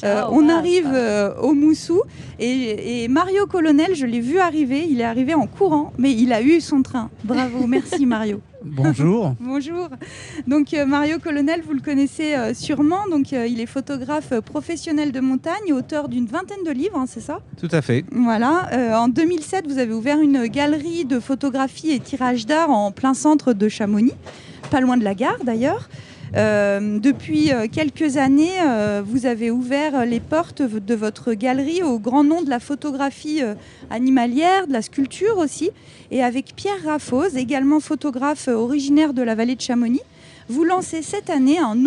On arrive au Moussou et Mario Colonel, je l'ai vu arriver. Il est arrivé en courant, mais il a eu son train. Bravo, merci Mario. Bonjour. Bonjour. Donc Mario Colonel, vous le connaissez sûrement. Donc il est photographe professionnel de montagne, auteur d'une vingtaine de livres, hein, c'est ça ? Tout à fait. Voilà. En 2007, vous avez ouvert une galerie de photographie et tirage d'art en plein centre de Chamonix, pas loin de la gare d'ailleurs. Depuis quelques années, vous avez ouvert les portes de votre galerie au grand nom de la photographie animalière, de la sculpture aussi. Et avec Pierre Raffose, également photographe originaire de la vallée de Chamonix, vous lancez cette année un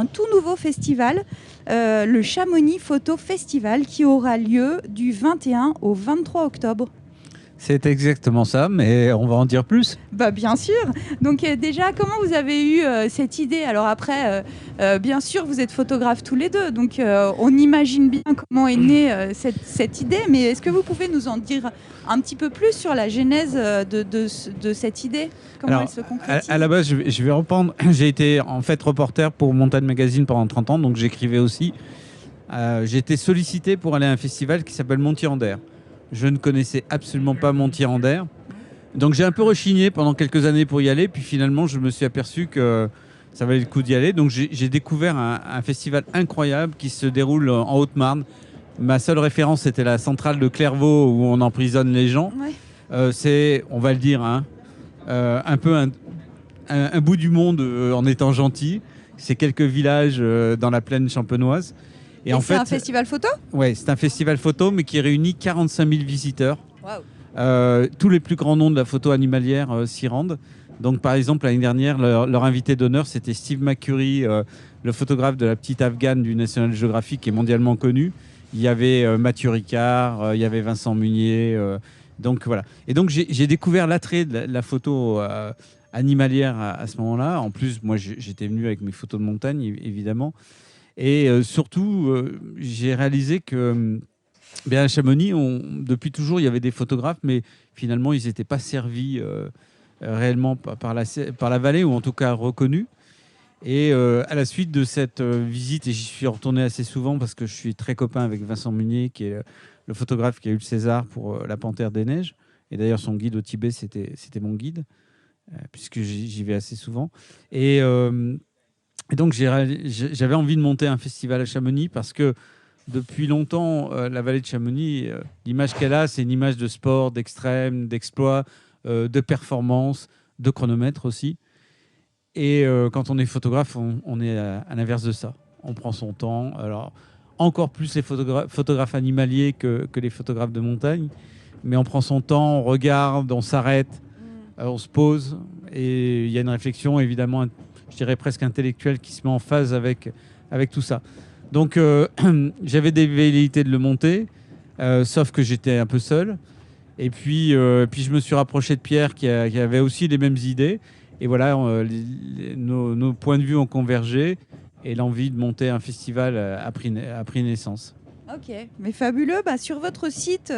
tout nouveau festival, le Chamonix Photo Festival, qui aura lieu du 21 au 23 octobre. C'est exactement ça, mais on va en dire plus. Bah, bien sûr. Donc déjà, comment vous avez eu cette idée ? Alors après, bien sûr, vous êtes photographes tous les deux, donc on imagine bien comment est née cette idée, mais est-ce que vous pouvez nous en dire un petit peu plus sur la genèse de cette idée ? Comment elle se concrétise ? À la base, je vais reprendre. J'ai été en fait reporter pour Montagne Magazine pendant 30 ans, donc j'écrivais aussi. J'ai été sollicité pour aller à un festival qui s'appelle Montier-en-Der. Je ne connaissais absolument pas Montier-en-Der. Donc j'ai un peu rechigné pendant quelques années pour y aller. Puis finalement, je me suis aperçu que ça valait le coup d'y aller. Donc j'ai découvert un festival incroyable qui se déroule en Haute-Marne. Ma seule référence, c'était la centrale de Clairvaux où on emprisonne les gens. Ouais. C'est, on va le dire, un peu un bout du monde en étant gentil. C'est quelques villages dans la plaine champenoise. Et en fait, c'est un festival photo ? Oui, c'est un festival photo, mais qui réunit 45 000 visiteurs. Wow. Tous les plus grands noms de la photo animalière s'y rendent. Donc, par exemple, l'année dernière, leur invité d'honneur, c'était Steve McCurry, le photographe de la petite Afghane du National Geographic, qui est mondialement connu. Il y avait Mathieu Ricard, il y avait Vincent Munier. Donc, voilà. Et donc, j'ai découvert l'attrait de la photo animalière à ce moment-là. En plus, moi, j'étais venu avec mes photos de montagne, évidemment. Et surtout, j'ai réalisé que à Chamonix, depuis toujours, il y avait des photographes, mais finalement, ils n'étaient pas servis réellement par la vallée, ou en tout cas reconnus. Et à la suite de cette visite, et j'y suis retourné assez souvent parce que je suis très copain avec Vincent Munier, qui est le photographe qui a eu le César pour La Panthère des Neiges. Et d'ailleurs, son guide au Tibet, c'était mon guide, puisque j'y vais assez souvent. Et donc, j'avais envie de monter un festival à Chamonix parce que depuis longtemps, la vallée de Chamonix, l'image qu'elle a, c'est une image de sport, d'extrême, d'exploit, de performance, de chronomètre aussi. Et quand on est photographe, on est à l'inverse de ça. On prend son temps. Alors, encore plus les photographes animaliers que les photographes de montagne. Mais on prend son temps, on regarde, on s'arrête, on se pose. Et il y a une réflexion, évidemment, je dirais presque intellectuelle, qui se met en phase avec tout ça. Donc, j'avais des velléités de le monter, sauf que j'étais un peu seul. Et puis je me suis rapproché de Pierre, qui avait aussi les mêmes idées. Et voilà, nos points de vue ont convergé. Et l'envie de monter un festival a pris naissance. Ok, mais fabuleux. Sur votre site,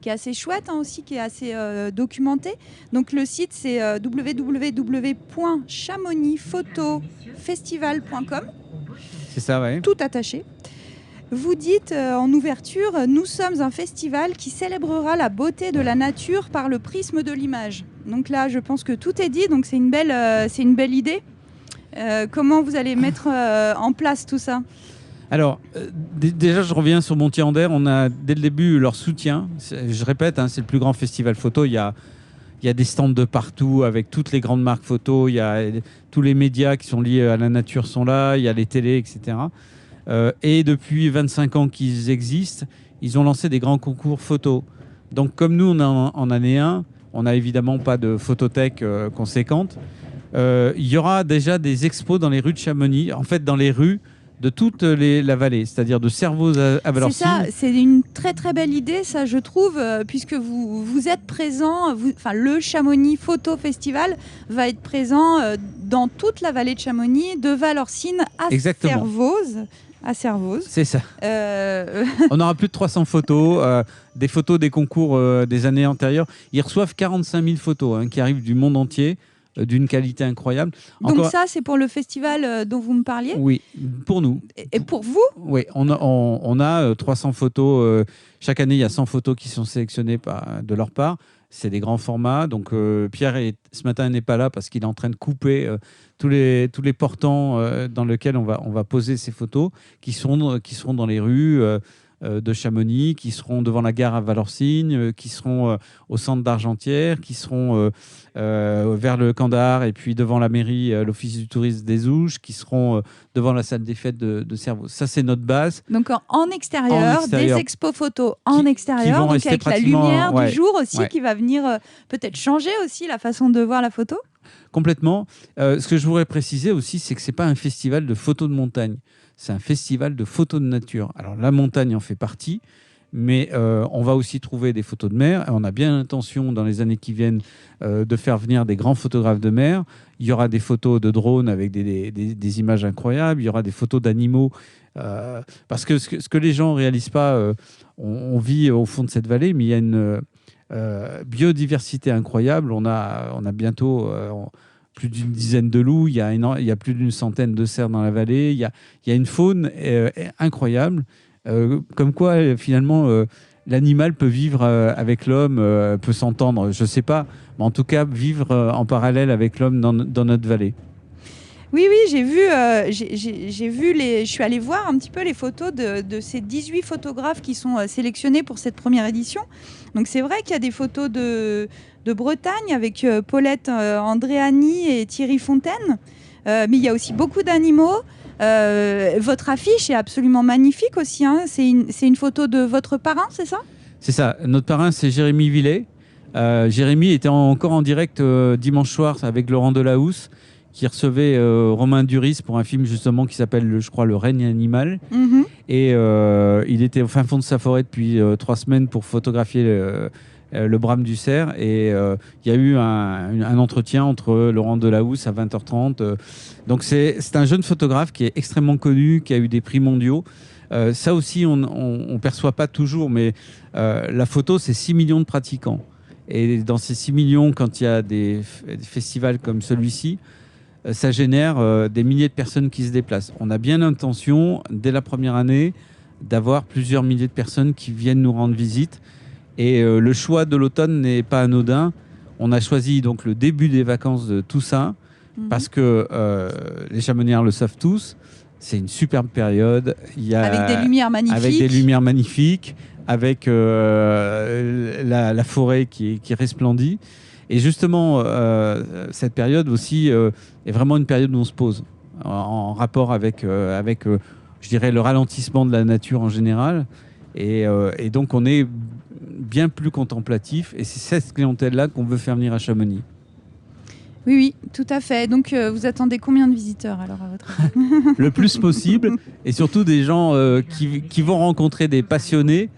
qui est assez chouette aussi, qui est assez documenté. Donc le site, c'est www.chamonixphotofestival.com. C'est ça, ouais. Tout attaché. Vous dites en ouverture, nous sommes un festival qui célébrera la beauté de la nature par le prisme de l'image. Donc là, je pense que tout est dit. Donc c'est une belle idée. Comment vous allez mettre en place tout ça ? Alors, déjà, je reviens sur Montier-en-Der. On a, dès le début, leur soutien. Je répète, c'est le plus grand festival photo. Il y a des stands de partout avec toutes les grandes marques photo. Il y a tous les médias qui sont liés à la nature sont là. Il y a les télés, etc. Et depuis 25 ans qu'ils existent, ils ont lancé des grands concours photo. Donc, comme nous, on est en année 1, on n'a évidemment pas de photothèque conséquente. Il y aura déjà des expos dans les rues de Chamonix, en fait, dans les rues de toute la vallée, c'est-à-dire de Servoz à Valorcine. C'est ça, c'est une très très belle idée, ça je trouve, puisque vous êtes présent, le Chamonix Photo Festival va être présent dans toute la vallée de Chamonix, de Valorcine à Servoz. C'est ça. On aura plus de 300 photos, des photos des concours des années antérieures. Ils reçoivent 45 000 photos qui arrivent du monde entier. d'une qualité incroyable. Donc ça, c'est pour le festival dont vous me parliez ? Oui, pour nous. Et pour vous ? Oui, on a 300 photos. Chaque année, il y a 100 photos qui sont sélectionnées de leur part. C'est des grands formats. Donc Pierre, ce matin, n'est pas là parce qu'il est en train de couper tous les portants dans lesquels on va poser ces photos qui seront dans les rues de Chamonix, qui seront devant la gare à Valorcine, qui seront au centre d'Argentière, qui seront vers le Kandahar et puis devant la mairie, l'office du tourisme des Ouches, qui seront devant la salle des fêtes de Cerveau. Ça, c'est notre base. Donc en extérieur, des expos photos en extérieur, donc avec la lumière du jour aussi qui va venir peut-être changer aussi la façon de voir la photo. Complètement. Ce que je voudrais préciser aussi, c'est que ce n'est pas un festival de photos de montagne. C'est un festival de photos de nature. Alors, la montagne en fait partie, mais on va aussi trouver des photos de mer. On a bien l'intention, dans les années qui viennent, de faire venir des grands photographes de mer. Il y aura des photos de drones avec des images incroyables. Il y aura des photos d'animaux. Parce que ce que les gens ne réalisent pas, on vit au fond de cette vallée, mais il y a une biodiversité incroyable. On a bientôt... plus d'une dizaine de loups, il y a plus d'une centaine de cerfs dans la vallée, il y a une faune incroyable, comme quoi finalement l'animal peut vivre avec l'homme, peut s'entendre, je ne sais pas, mais en tout cas vivre en parallèle avec l'homme dans notre vallée. Oui, j'ai vu, je suis allée voir un petit peu les photos de ces 18 photographes qui sont sélectionnés pour cette première édition. Donc c'est vrai qu'il y a des photos de Bretagne avec Paulette Andréani et Thierry Fontaine, mais il y a aussi beaucoup d'animaux. Votre affiche est absolument magnifique aussi, hein. C'est une photo de votre parrain, c'est ça ? C'est ça, notre parrain c'est Jérémy Villet. Jérémy était encore en direct dimanche soir avec Laurent Delahousse, qui recevait Romain Duris pour un film justement qui s'appelle, je crois, Le règne animal. Mm-hmm. Et il était au fin fond de sa forêt depuis 3 semaines pour photographier le brame du cerf. Et il y a eu un entretien entre Laurent Delahousse à 20h30. Donc c'est un jeune photographe qui est extrêmement connu, qui a eu des prix mondiaux. Ça aussi, on ne perçoit pas toujours, mais la photo, c'est 6 millions de pratiquants. Et dans ces 6 millions, quand il y a des festivals comme celui-ci, ça génère des milliers de personnes qui se déplacent. On a bien l'intention, dès la première année, d'avoir plusieurs milliers de personnes qui viennent nous rendre visite. Et le choix de l'automne n'est pas anodin. On a choisi donc le début des vacances de Toussaint, parce que les Chamonnières le savent tous, c'est une superbe période. Avec des lumières magnifiques. Avec des lumières magnifiques, avec la forêt qui resplendit. Et justement, cette période aussi est vraiment une période où on se pose, en rapport avec je dirais, le ralentissement de la nature en général. Et donc, on est bien plus contemplatif. Et c'est cette clientèle-là qu'on veut faire venir à Chamonix. Oui, tout à fait. Donc, vous attendez combien de visiteurs, alors, à votre avis ? Le plus possible. Et surtout des gens qui vont rencontrer des passionnés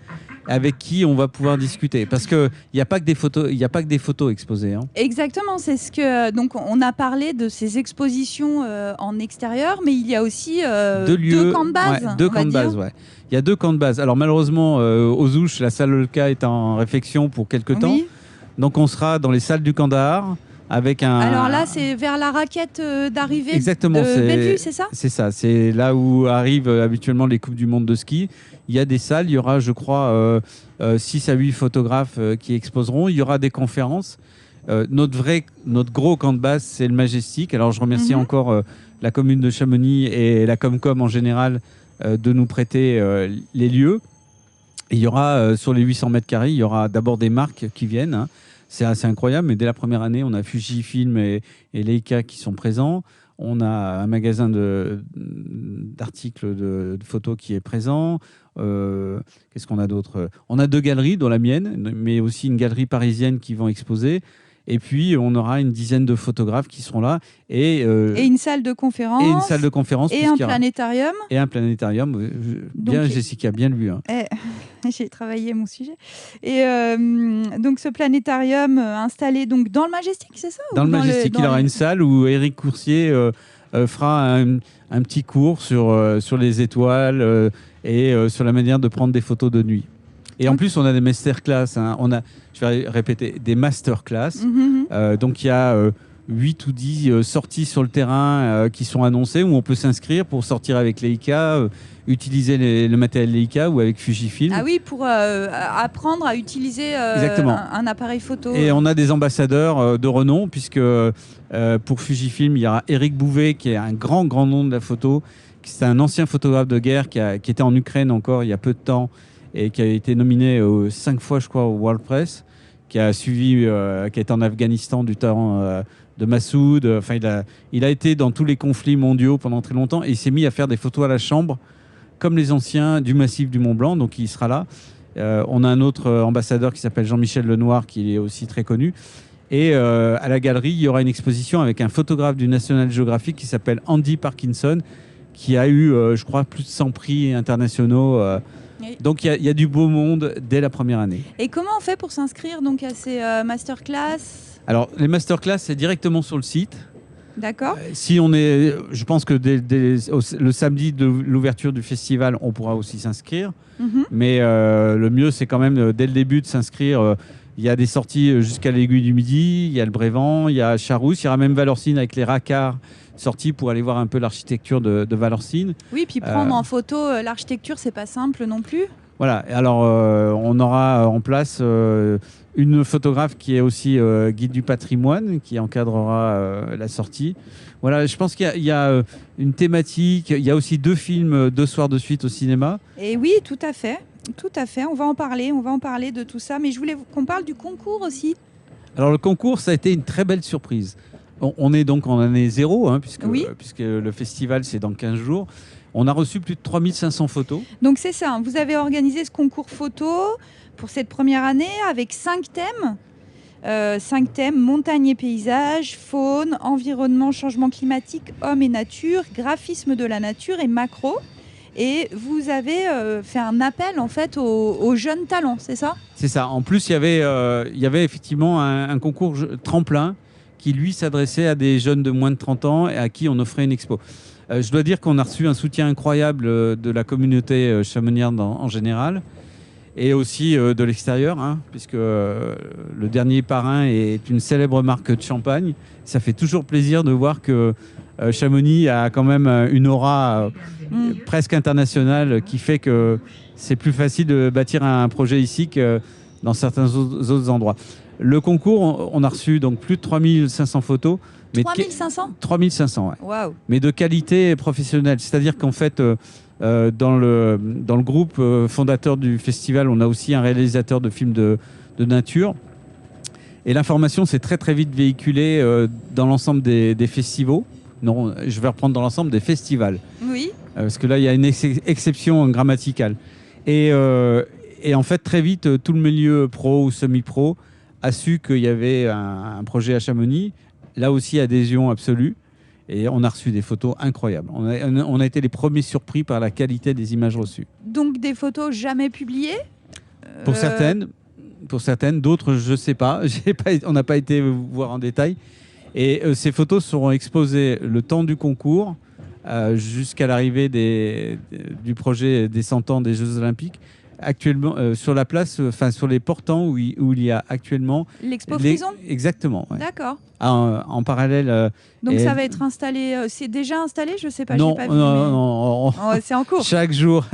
avec qui on va pouvoir discuter, parce que il n'y a pas que des photos exposées, hein. Exactement, c'est ce que donc on a parlé de ces expositions en extérieur, mais il y a aussi deux camps de base. Ouais, deux camps de base, ouais. Il y a 2 camps de base. Alors malheureusement, aux Ouches, la salle Olka est en réfection pour quelques temps, donc on sera dans les salles du Kandahar. Avec Alors là, c'est vers la raquette d'arrivée de Bellevue, c'est ça ? C'est ça, c'est là où arrivent habituellement les Coupes du Monde de ski. Il y a des salles, il y aura, je crois, 6 à 8 photographes qui exposeront. Il y aura des conférences. Notre gros camp de base, c'est le Majestic. Alors je remercie encore la commune de Chamonix et la Comcom en général de nous prêter les lieux. Et il y aura, sur les 800 mètres carrés, il y aura d'abord des marques qui viennent, hein. C'est assez incroyable, mais dès la première année, on a Fujifilm et Leica qui sont présents. On a un magasin d'articles de photos qui est présent. Qu'est-ce qu'on a d'autre ? On a 2 galeries, dont la mienne, mais aussi une galerie parisienne qui vont exposer. Et puis, on aura une dizaine de photographes qui seront là. Et une salle de conférence. Et une salle de conférence. Et un planétarium. Et un planétarium. Bien, Jessica, bien lu. Hein. J'ai travaillé mon sujet. Et donc, ce planétarium installé donc, dans le Majestic, c'est ça ? Dans le Majestic, il aura une salle où Éric Coursier fera un petit cours sur les étoiles et sur la manière de prendre des photos de nuit. Et en plus, on a des masterclass. Hein. Je vais répéter, des masterclass. Donc, il y a 8 ou 10 sorties sur le terrain qui sont annoncées, où on peut s'inscrire pour sortir avec Leica, utiliser le matériel Leica ou avec Fujifilm. Ah oui, pour apprendre à utiliser un appareil photo. Et on a des ambassadeurs de renom, puisque pour Fujifilm, il y aura Éric Bouvet, qui est un grand nom de la photo. C'est un ancien photographe de guerre qui était en Ukraine encore il y a peu de temps et qui a été nominé 5 fois, je crois, au World Press, qui a suivi, qui a été en Afghanistan du temps de Massoud. Enfin, il a été dans tous les conflits mondiaux pendant très longtemps et il s'est mis à faire des photos à la chambre, comme les anciens du massif du Mont Blanc. Donc, il sera là. On a un autre ambassadeur qui s'appelle Jean-Michel Lenoir, qui est aussi très connu. Et à la galerie, il y aura une exposition avec un photographe du National Geographic qui s'appelle Andy Parkinson, qui a eu, je crois, plus de 100 prix internationaux. Oui. Donc, il y a du beau monde dès la première année. Et comment on fait pour s'inscrire donc, à ces masterclass ? Alors, les masterclass, c'est directement sur le site. D'accord. Si on est, je pense que le samedi de l'ouverture du festival, on pourra aussi s'inscrire. Mais le mieux, c'est quand même, dès le début, de s'inscrire. Il y a des sorties jusqu'à l'Aiguille du Midi, il y a le Brévent, il y a Charousse, il y aura même Valorcine avec les racards sortis pour aller voir un peu l'architecture de Valorcine. Oui, puis prendre en photo l'architecture, c'est pas simple non plus. Voilà, alors on aura en place une photographe qui est aussi guide du patrimoine, qui encadrera la sortie. Voilà, je pense qu'il y a une thématique, il y a aussi 2 films 2 soirs de suite au cinéma. Et oui, tout à fait. Tout à fait, on va en parler de tout ça. Mais je voulais qu'on parle du concours aussi. Alors le concours, ça a été une très belle surprise. On est donc en année 0, hein, puisque le festival, c'est dans 15 jours. On a reçu plus de 3500 photos. Donc c'est ça, vous avez organisé ce concours photo pour cette première année avec 5 thèmes. 5 thèmes, montagne et paysage, faune, environnement, changement climatique, homme et nature, graphisme de la nature et macro. Et vous avez fait un appel en fait aux jeunes talents, c'est ça ? C'est ça. En plus, il y avait effectivement un concours tremplin qui, lui, s'adressait à des jeunes de moins de 30 ans et à qui on offrait une expo. Je dois dire qu'on a reçu un soutien incroyable de la communauté chamoniarde en général et aussi de l'extérieur, hein, puisque le dernier parrain est une célèbre marque de champagne. Ça fait toujours plaisir de voir que Chamonix a quand même une aura presque internationale qui fait que c'est plus facile de bâtir un projet ici que dans certains autres endroits. Le concours, on a reçu donc plus de 3500 photos. 3500 ? 3500, ouais. Waouh. Mais de qualité professionnelle. C'est-à-dire qu'en fait, dans le groupe fondateur du festival, on a aussi un réalisateur de films de nature. Et l'information s'est très très vite véhiculée dans l'ensemble des festivals. Non, je vais reprendre dans l'ensemble des festivals. Oui. Parce que là, il y a une exception grammaticale. Et en fait, très vite, tout le milieu pro ou semi-pro a su qu'il y avait un projet à Chamonix. Là aussi, adhésion absolue. Et on a reçu des photos incroyables. On a été les premiers surpris par la qualité des images reçues. Donc des photos jamais publiées ? Pour certaines, d'autres, je ne sais pas. On n'a pas été voir en détail. Et ces photos seront exposées le temps du concours jusqu'à l'arrivée du projet des 100 ans des Jeux Olympiques. Actuellement, sur la place, sur les portants où il y a actuellement... L'expo Frison ? Exactement. Ouais. D'accord. En parallèle... Donc ça va être installé... c'est déjà installé ? Je ne sais pas, non, je n'ai pas vu. Non. Oh, c'est en cours. Chaque jour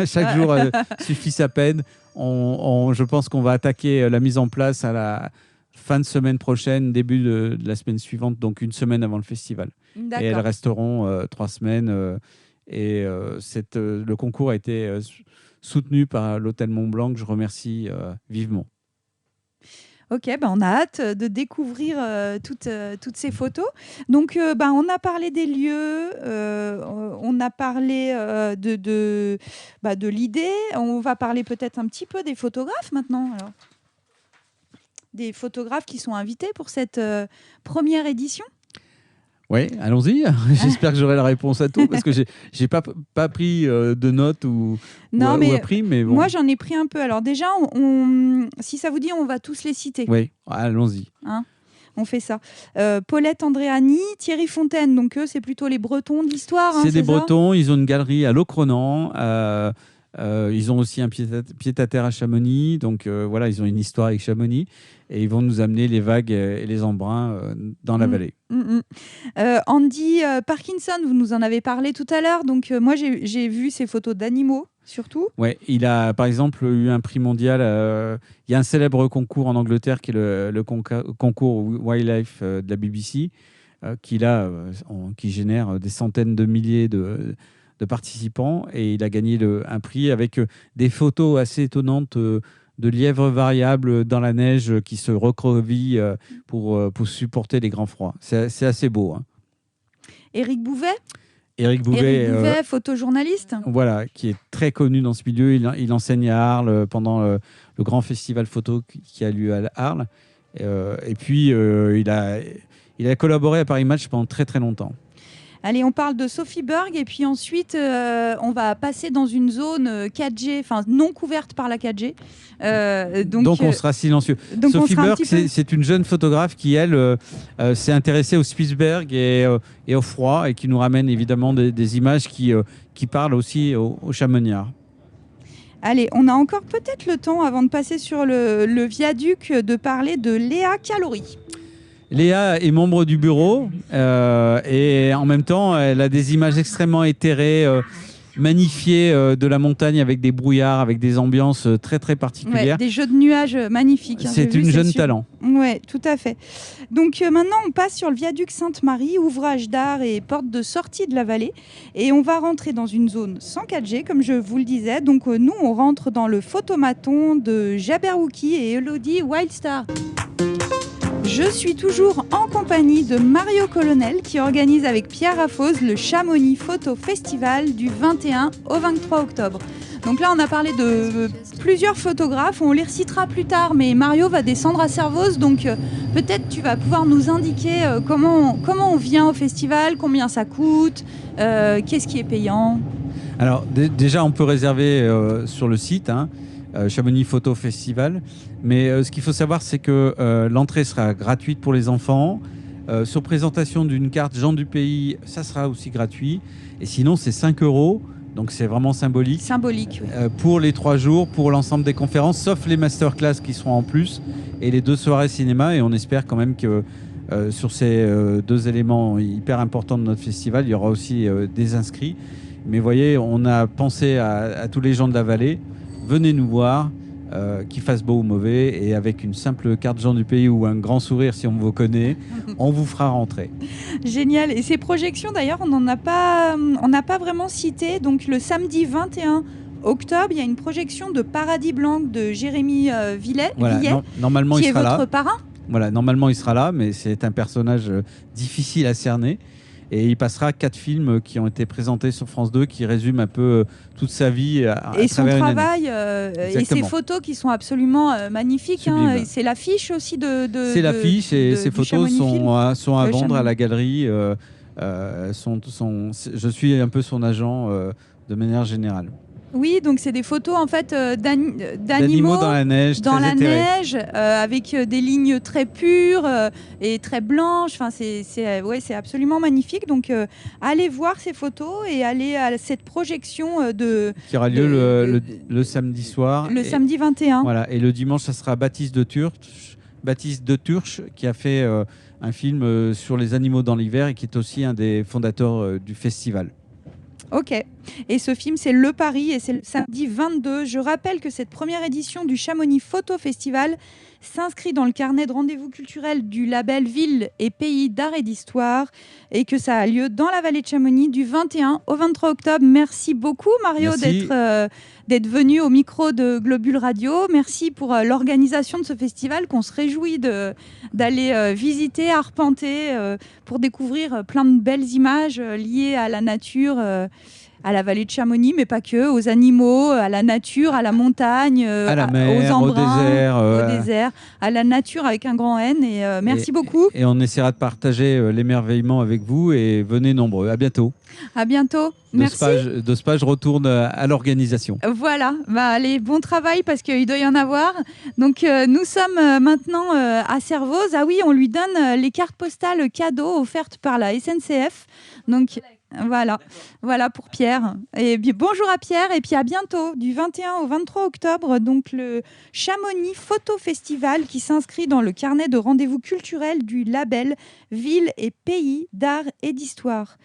suffit sa peine. Je pense qu'on va attaquer la mise en place à la fin de semaine prochaine, début de la semaine suivante, donc une semaine avant le festival. D'accord. Et elles resteront 3 semaines. Le concours a été soutenu par l'Hôtel Mont-Blanc, que je remercie vivement. Ok, on a hâte de découvrir toutes ces photos. Donc, on a parlé des lieux, on a parlé de l'idée. On va parler peut-être un petit peu des photographes maintenant. Alors. Des photographes qui sont invités pour cette première édition. Oui, allons-y. J'espère que j'aurai la réponse à tout, parce que j'ai pas pris de notes ou appris. Mais bon. Moi, j'en ai pris un peu. Alors déjà, si ça vous dit, on va tous les citer. Oui, allons-y. Hein, on fait ça. Paulette Andréani, Thierry Fontaine, donc eux, c'est plutôt les Bretons de l'histoire. C'est des Bretons, ils ont une galerie à Locronan. Ils ont aussi un pied-à-terre à Chamonix. Donc voilà, ils ont une histoire avec Chamonix. Et ils vont nous amener les vagues et les embruns dans la vallée. Andy Parkinson, vous nous en avez parlé tout à l'heure. Donc moi, j'ai vu ces photos d'animaux, surtout. Ouais, il a par exemple eu un prix mondial. Il y a un célèbre concours en Angleterre qui est le concours Wildlife de la BBC, qui génère des centaines de milliers de participants. Et il a gagné un prix avec des photos assez étonnantes de lièvres variables dans la neige qui se recroquevillent pour supporter les grands froids. C'est assez beau. Hein. Éric Bouvet, photojournaliste. Voilà, qui est très connu dans ce milieu. Il enseigne à Arles pendant le grand festival photo qui a lieu à Arles. Et puis, il a collaboré à Paris Match pendant très très longtemps. Allez, on parle de Sophie Berg et puis ensuite, on va passer dans une zone 4G, enfin non couverte par la 4G. Donc on sera silencieux. Sophie Berg, c'est une jeune photographe qui, elle, s'est intéressée au Spitzberg et au froid et qui nous ramène évidemment des images qui parlent aussi aux Chamoniards. Allez, on a encore peut-être le temps, avant de passer sur le viaduc, de parler de Léa Calori. Léa est membre du bureau et en même temps, elle a des images extrêmement éthérées, magnifiées de la montagne avec des brouillards, avec des ambiances très très particulières. Ouais, des jeux de nuages magnifiques. C'est une jeune talent. Oui, tout à fait. Donc maintenant, on passe sur le viaduc Sainte-Marie, ouvrage d'art et porte de sortie de la vallée. Et on va rentrer dans une zone sans 4G, comme je vous le disais. Donc nous, on rentre dans le photomaton de Jabberwocky et Elodie Wildstar. Je suis toujours en compagnie de Mario Colonel qui organise avec Pierre Raffos le Chamonix Photo Festival du 21 au 23 octobre. Donc là, on a parlé de plusieurs photographes, on les recitera plus tard, mais Mario va descendre à Servoz, donc peut-être tu vas pouvoir nous indiquer comment on vient au festival, combien ça coûte, qu'est-ce qui est payant. Alors déjà, on peut réserver sur le site, Chamonix Photo Festival. Mais ce qu'il faut savoir, c'est que l'entrée sera gratuite pour les enfants. Sur présentation d'une carte Jean du Pays, ça sera aussi gratuit. Et sinon, c'est 5 €. Donc, c'est vraiment symbolique. Symbolique, oui. Pour les 3 jours, pour l'ensemble des conférences, sauf les masterclass qui seront en plus, et les 2 soirées cinéma. Et on espère quand même que sur ces 2 éléments hyper importants de notre festival, il y aura aussi des inscrits. Mais vous voyez, on a pensé à tous les gens de la vallée. Venez nous voir. Qu'il fasse beau ou mauvais, et avec une simple carte Jean du Pays ou un grand sourire si on vous connaît, on vous fera rentrer. Génial. Et ces projections d'ailleurs, on n'a pas vraiment cité. Donc le samedi 21 octobre, il y a une projection de Paradis Blanc de Jérémy Villet, normalement, qui il sera est votre là. parrain. Voilà, normalement il sera là, mais c'est un personnage difficile à cerner. Et il passera 4 films qui ont été présentés sur France 2 qui résument un peu toute sa vie à et son travers travail et ses photos qui sont absolument magnifiques. C'est l'affiche aussi c'est l'affiche et ces photos sont à vendre à la galerie. Je suis un peu son agent de manière générale. Oui, donc c'est des photos en fait d'animaux dans la neige, avec des lignes très pures et très blanches. Enfin, c'est absolument magnifique. Donc allez voir ces photos et allez à cette projection qui aura lieu le samedi soir. Samedi 21. Voilà, et le dimanche, ça sera Baptiste de Turch qui a fait un film sur les animaux dans l'hiver et qui est aussi un des fondateurs du festival. Ok. Et ce film, c'est Le Paris et c'est le samedi 22. Je rappelle que cette première édition du Chamonix Photo Festival s'inscrit dans le carnet de rendez-vous culturels du label Ville et Pays d'Art et d'Histoire et que ça a lieu dans la vallée de Chamonix du 21 au 23 octobre. Merci beaucoup Mario d'être venu au micro de Globule Radio. Merci pour l'organisation de ce festival qu'on se réjouit d'aller visiter, arpenter pour découvrir plein de belles images liées à la nature, à la vallée de Chamonix, mais pas que, aux animaux, à la nature, à la montagne, à la mer, aux embruns, au désert, à la nature avec un grand N. Et merci beaucoup. Et on essaiera de partager l'émerveillement avec vous et venez nombreux. À bientôt. À bientôt. Merci. Dospage retourne à l'organisation. Voilà. Allez, bon travail parce qu'il doit y en avoir. Donc, nous sommes maintenant à Servoz. Ah oui, on lui donne les cartes postales cadeaux offertes par la SNCF. Donc, Voilà pour Pierre. Et bien, bonjour à Pierre et puis à bientôt, du 21 au 23 octobre, donc le Chamonix Photo Festival qui s'inscrit dans le carnet de rendez-vous culturels du label Ville et Pays d'Art et d'Histoire.